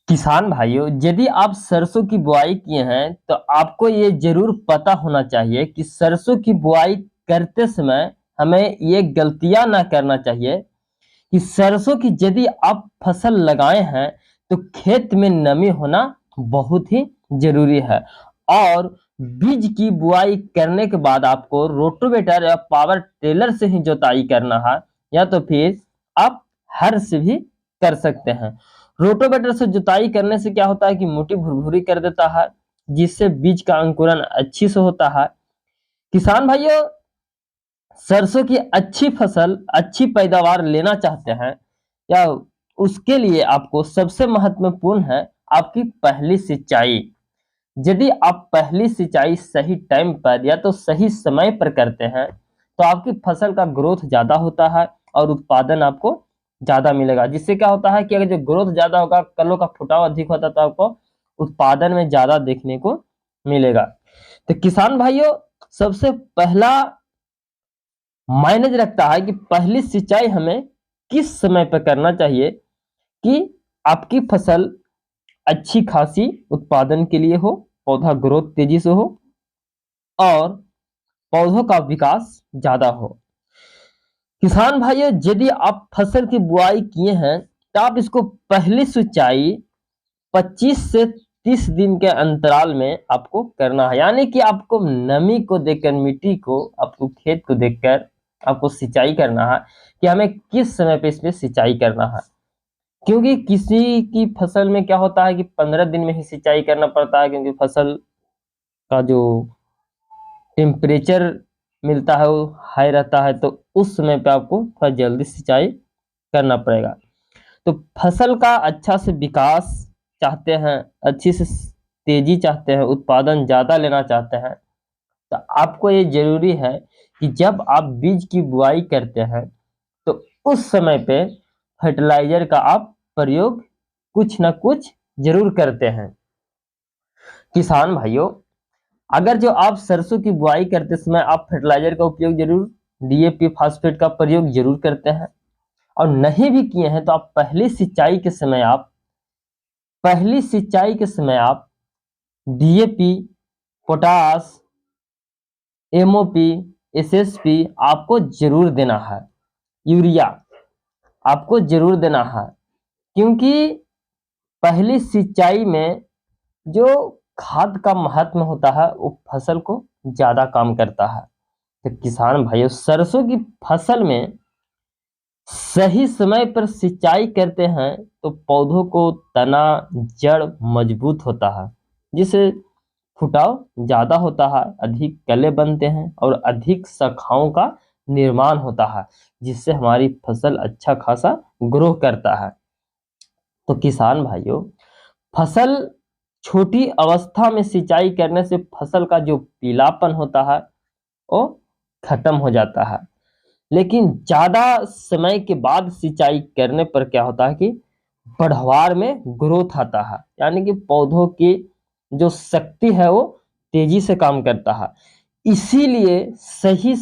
किसान भाइयों, यदि आप सरसों की बुआई किए हैं तो आपको ये जरूर पता होना चाहिए कि सरसों की बुआई करते समय हमें ये गलतियां ना करना चाहिए कि सरसों की यदि आप फसल लगाए हैं तो खेत में नमी होना बहुत ही जरूरी है। और बीज की बुआई करने के बाद आपको रोटोवेटर या पावर टेलर से ही जोताई करना है, या तो फिर आप हर से भी कर सकते हैं। रोटोवेटर से जुताई करने से क्या होता है कि मिट्टी भुरभुरी कर देता है, जिससे बीज का अंकुरण अच्छी से होता है। किसान भाइयों, सरसों की अच्छी फसल, अच्छी पैदावार लेना चाहते हैं या उसके लिए आपको सबसे महत्वपूर्ण है आपकी पहली सिंचाई। यदि आप पहली सिंचाई सही टाइम पर या तो सही समय पर करते हैं तो आपकी फसल का ग्रोथ ज्यादा होता है और उत्पादन आपको ज्यादा मिलेगा। जिससे क्या होता है कि अगर जो ग्रोथ ज्यादा होगा, कलों का फुटाव अधिक होता है, तो आपको उत्पादन में ज्यादा देखने को मिलेगा। तो किसान भाइयों, सबसे पहला मायने रखता है कि पहली सिंचाई हमें किस समय पर करना चाहिए कि आपकी फसल अच्छी खासी उत्पादन के लिए हो, पौधा ग्रोथ तेजी से हो और पौधों का विकास ज्यादा हो। किसान भाइयों, यदि आप फसल की बुआई किए हैं तो आप इसको पहली सिंचाई 25 से 30 दिन के अंतराल में आपको करना है। यानी कि आपको नमी को देखकर, मिट्टी को, आपको खेत को देखकर आपको सिंचाई करना है कि हमें किस समय पे इसमें सिंचाई करना है। क्योंकि किसी की फसल में क्या होता है कि 15 दिन में ही सिंचाई करना पड़ता है, क्योंकि फसल का जो टेम्परेचर मिलता है वो हाई रहता है, तो उस समय पे आपको थोड़ा जल्दी सिंचाई करना पड़ेगा। तो फसल का अच्छा से विकास चाहते हैं, अच्छी से तेजी चाहते हैं, उत्पादन ज्यादा लेना चाहते हैं, तो आपको ये जरूरी है कि जब आप बीज की बुआई करते हैं तो उस समय पे फर्टिलाइजर का आप प्रयोग कुछ ना कुछ जरूर करते हैं। किसान भाइयों, अगर जो आप सरसों की बुआई करते समय आप फर्टिलाइजर का उपयोग जरूर, डीएपी फास्फेट का प्रयोग जरूर करते हैं, और नहीं भी किए हैं तो आप पहली सिंचाई के समय आप डीएपी, पोटास, एमओपी, एसएसपी आपको जरूर देना है। यूरिया आपको जरूर देना है, क्योंकि पहली सिंचाई में जो खाद का महत्व होता है वो फसल को ज्यादा काम करता है। तो किसान भाइयों, सरसों की फसल में सही समय पर सिंचाई करते हैं तो पौधों को तना, जड़ मजबूत होता है, जिससे फुटाव ज्यादा होता है, अधिक कले बनते हैं और अधिक शाखाओं का निर्माण होता है, जिससे हमारी फसल अच्छा खासा ग्रो करता है। तो किसान भाइयों, फसल छोटी अवस्था में सिंचाई करने से फसल का जो पीलापन होता है वो खत्म हो जाता है। लेकिन ज्यादा समय के बाद सिंचाई करने पर क्या होता है कि बढ़वार में ग्रोथ आता है, यानी कि पौधों की जो शक्ति है वो तेजी से काम करता है। इसीलिए सही